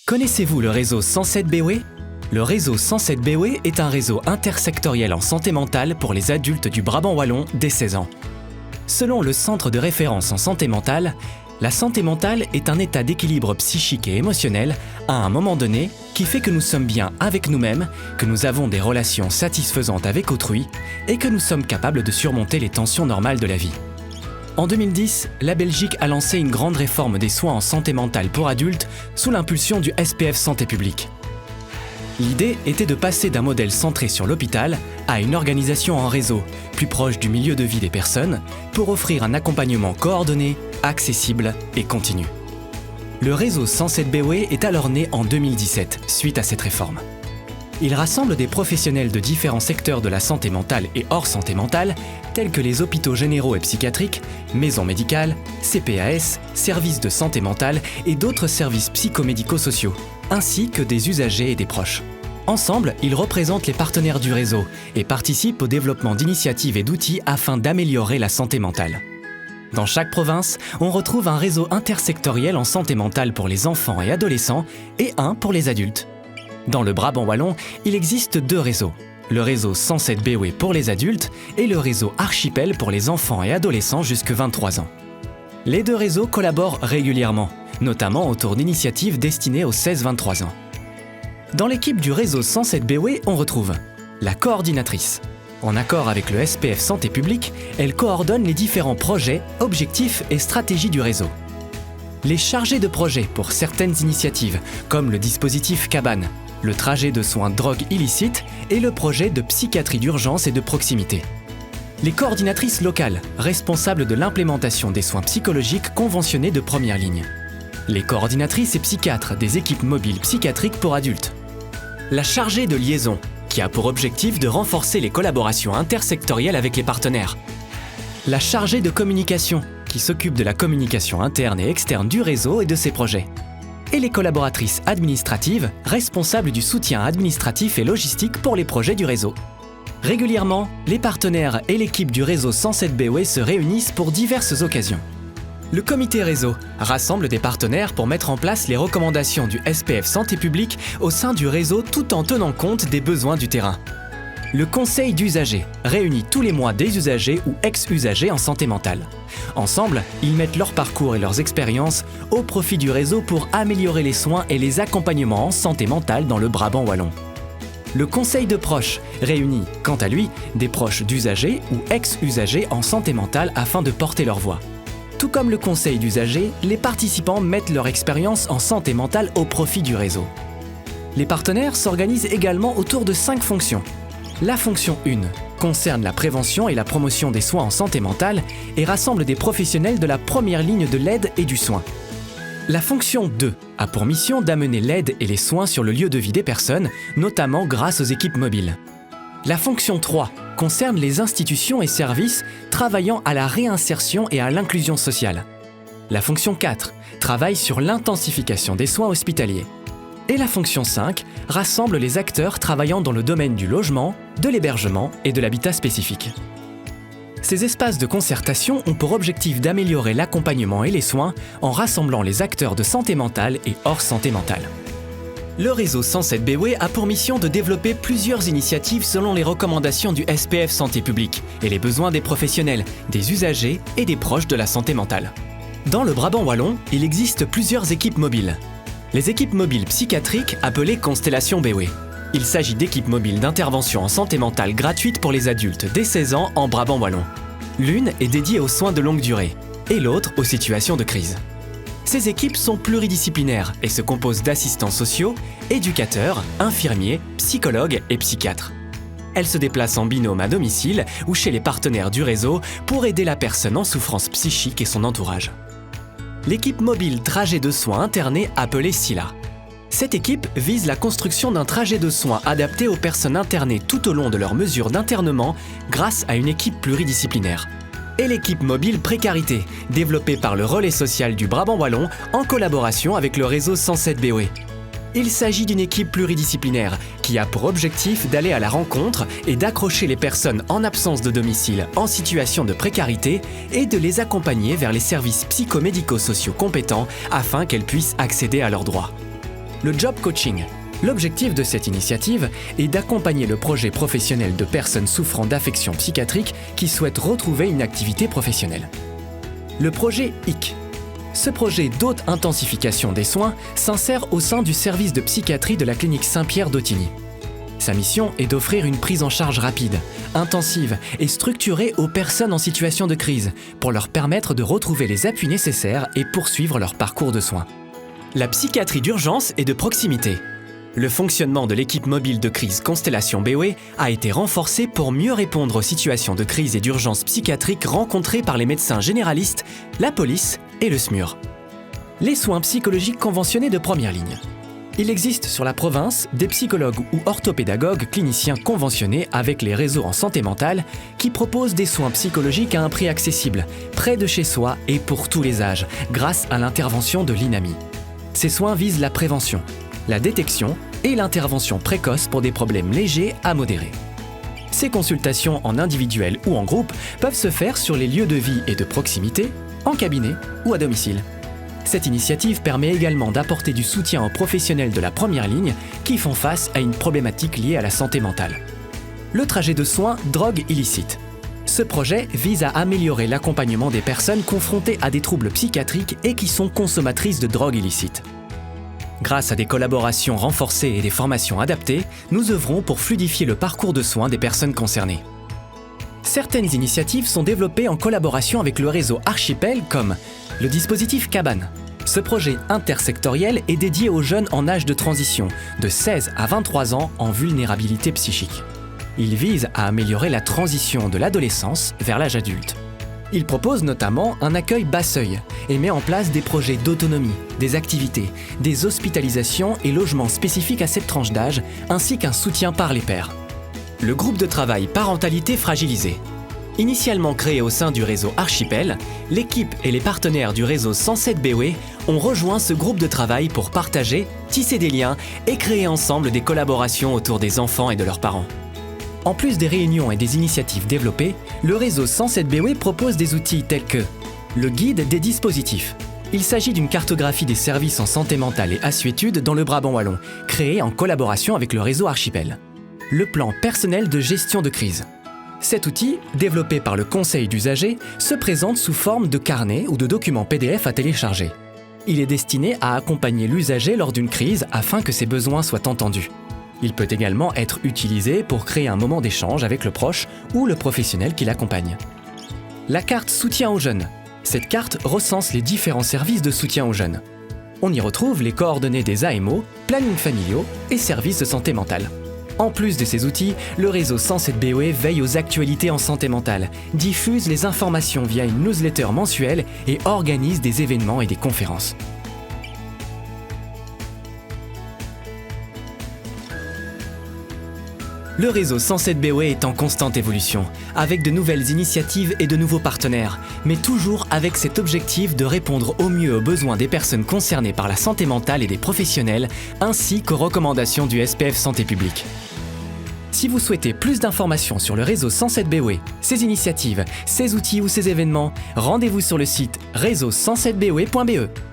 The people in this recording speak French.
Connaissez-vous le réseau 107 BOE? Le réseau 107 BOE est un réseau intersectoriel en santé mentale pour les adultes du Brabant wallon dès 16 ans. Selon le Centre de référence en santé mentale, la santé mentale est un état d'équilibre psychique et émotionnel à un moment donné qui fait que nous sommes bien avec nous-mêmes, que nous avons des relations satisfaisantes avec autrui et que nous sommes capables de surmonter les tensions normales de la vie. En 2010, la Belgique a lancé une grande réforme des soins en santé mentale pour adultes sous l'impulsion du SPF Santé publique. L'idée était de passer d'un modèle centré sur l'hôpital à une organisation en réseau, plus proche du milieu de vie des personnes, pour offrir un accompagnement coordonné, accessible et continu. Le réseau 107 BOE est alors né en 2017, suite à cette réforme. Il rassemble des professionnels de différents secteurs de la santé mentale et hors santé mentale, tels que les hôpitaux généraux et psychiatriques, maisons médicales, CPAS, services de santé mentale et d'autres services psychomédico-sociaux, ainsi que des usagers et des proches. Ensemble, ils représentent les partenaires du réseau et participent au développement d'initiatives et d'outils afin d'améliorer la santé mentale. Dans chaque province, on retrouve un réseau intersectoriel en santé mentale pour les enfants et adolescents et un pour les adultes. Dans le Brabant wallon, il existe deux réseaux, le réseau 107 BOE pour les adultes et le réseau Archipel pour les enfants et adolescents jusque 23 ans. Les deux réseaux collaborent régulièrement, notamment autour d'initiatives destinées aux 16-23 ans. Dans l'équipe du réseau 107 BOE, on retrouve la coordinatrice. En accord avec le SPF Santé publique, elle coordonne les différents projets, objectifs et stratégies du réseau. Les chargés de projet pour certaines initiatives, comme le dispositif Cabane, le trajet de soins drogue illicite et le projet de psychiatrie d'urgence et de proximité. Les coordinatrices locales, responsables de l'implémentation des soins psychologiques conventionnés de première ligne. Les coordinatrices et psychiatres des équipes mobiles psychiatriques pour adultes. La chargée de liaison, qui a pour objectif de renforcer les collaborations intersectorielles avec les partenaires. La chargée de communication, qui s'occupe de la communication interne et externe du réseau et de ses projets. Et les collaboratrices administratives, responsables du soutien administratif et logistique pour les projets du réseau. Régulièrement, les partenaires et l'équipe du réseau 107 BOE se réunissent pour diverses occasions. Le comité réseau rassemble des partenaires pour mettre en place les recommandations du SPF Santé publique au sein du réseau tout en tenant compte des besoins du terrain. Le conseil d'usagers réunit tous les mois des usagers ou ex-usagers en santé mentale. Ensemble, ils mettent leur parcours et leurs expériences au profit du réseau pour améliorer les soins et les accompagnements en santé mentale dans le Brabant wallon. Le conseil de proches réunit, quant à lui, des proches d'usagers ou ex-usagers en santé mentale afin de porter leur voix. Tout comme le conseil d'usagers, les participants mettent leur expérience en santé mentale au profit du réseau. Les partenaires s'organisent également autour de 5 fonctions. La fonction 1 concerne la prévention et la promotion des soins en santé mentale et rassemble des professionnels de la première ligne de l'aide et du soin. La fonction 2 a pour mission d'amener l'aide et les soins sur le lieu de vie des personnes, notamment grâce aux équipes mobiles. La fonction 3 concerne les institutions et services travaillant à la réinsertion et à l'inclusion sociale. La fonction 4 travaille sur l'intensification des soins hospitaliers. Et la fonction 5 rassemble les acteurs travaillant dans le domaine du logement, de l'hébergement et de l'habitat spécifique. Ces espaces de concertation ont pour objectif d'améliorer l'accompagnement et les soins en rassemblant les acteurs de santé mentale et hors santé mentale. Le réseau 107 BOE a pour mission de développer plusieurs initiatives selon les recommandations du SPF Santé publique et les besoins des professionnels, des usagers et des proches de la santé mentale. Dans le Brabant wallon, il existe plusieurs équipes mobiles. Les équipes mobiles psychiatriques appelées Constellation BOE. Il s'agit d'équipes mobiles d'intervention en santé mentale gratuites pour les adultes dès 16 ans en Brabant wallon. L'une est dédiée aux soins de longue durée et l'autre aux situations de crise. Ces équipes sont pluridisciplinaires et se composent d'assistants sociaux, éducateurs, infirmiers, psychologues et psychiatres. Elles se déplacent en binôme à domicile ou chez les partenaires du réseau pour aider la personne en souffrance psychique et son entourage. L'équipe mobile trajet de soins interné appelée SILA. Cette équipe vise la construction d'un trajet de soins adapté aux personnes internées tout au long de leur mesure d'internement grâce à une équipe pluridisciplinaire. Et l'équipe mobile précarité, développée par le relais social du Brabant wallon en collaboration avec le réseau 107 BOE. Il s'agit d'une équipe pluridisciplinaire qui a pour objectif d'aller à la rencontre et d'accrocher les personnes en absence de domicile en situation de précarité et de les accompagner vers les services psychomédico-sociaux compétents afin qu'elles puissent accéder à leurs droits. le job coaching. L'objectif de cette initiative est d'accompagner le projet professionnel de personnes souffrant d'affections psychiatriques qui souhaitent retrouver une activité professionnelle. Le projet HIC. Ce projet d'haute intensification des soins s'insère au sein du service de psychiatrie de la clinique Saint-Pierre d'Autigny. Sa mission est d'offrir une prise en charge rapide, intensive et structurée aux personnes en situation de crise pour leur permettre de retrouver les appuis nécessaires et poursuivre leur parcours de soins. La psychiatrie d'urgence et de proximité. Le fonctionnement de l'équipe mobile de crise Constellation BOE a été renforcé pour mieux répondre aux situations de crise et d'urgence psychiatrique rencontrées par les médecins généralistes, la police et le SMUR. Les soins psychologiques conventionnés de première ligne. Il existe sur la province des psychologues ou orthopédagogues cliniciens conventionnés avec les réseaux en santé mentale qui proposent des soins psychologiques à un prix accessible, près de chez soi et pour tous les âges, grâce à l'intervention de l'INAMI. Ces soins visent la prévention, la détection et l'intervention précoce pour des problèmes légers à modérés. Ces consultations en individuel ou en groupe peuvent se faire sur les lieux de vie et de proximité, en cabinet ou à domicile. Cette initiative permet également d'apporter du soutien aux professionnels de la première ligne qui font face à une problématique liée à la santé mentale. Le trajet de soins drogue illicite. Ce projet vise à améliorer l'accompagnement des personnes confrontées à des troubles psychiatriques et qui sont consommatrices de drogue illicite. Grâce à des collaborations renforcées et des formations adaptées, nous œuvrons pour fluidifier le parcours de soins des personnes concernées. Certaines initiatives sont développées en collaboration avec le réseau Archipel comme le dispositif Cabane. Ce projet intersectoriel est dédié aux jeunes en âge de transition, de 16 à 23 ans en vulnérabilité psychique. Il vise à améliorer la transition de l'adolescence vers l'âge adulte. Il propose notamment un accueil bas seuil et met en place des projets d'autonomie, des activités, des hospitalisations et logements spécifiques à cette tranche d'âge, ainsi qu'un soutien par les pairs. Le groupe de travail Parentalité fragilisée. Initialement créé au sein du réseau Archipel, l'équipe et les partenaires du réseau 107 BOE ont rejoint ce groupe de travail pour partager, tisser des liens et créer ensemble des collaborations autour des enfants et de leurs parents. En plus des réunions et des initiatives développées, le réseau 107 BOE propose des outils tels que le guide des dispositifs. Il s'agit d'une cartographie des services en santé mentale et assuétude dans le Brabant wallon, créée en collaboration avec le réseau Archipel. Le plan personnel de gestion de crise. Cet outil, développé par le conseil d'usagers, se présente sous forme de carnet ou de documents PDF à télécharger. Il est destiné à accompagner l'usager lors d'une crise afin que ses besoins soient entendus. Il peut également être utilisé pour créer un moment d'échange avec le proche ou le professionnel qui l'accompagne. La carte soutien aux jeunes. Cette carte recense les différents services de soutien aux jeunes. On y retrouve les coordonnées des AMO, plannings familiaux et services de santé mentale. En plus de ces outils, le réseau 107 BOE veille aux actualités en santé mentale, diffuse les informations via une newsletter mensuelle et organise des événements et des conférences. Le réseau 107 BOE est en constante évolution, avec de nouvelles initiatives et de nouveaux partenaires, mais toujours avec cet objectif de répondre au mieux aux besoins des personnes concernées par la santé mentale et des professionnels, ainsi qu'aux recommandations du SPF Santé publique. Si vous souhaitez plus d'informations sur le réseau 107 BOE, ses initiatives, ses outils ou ses événements, rendez-vous sur le site réseau107boe.be.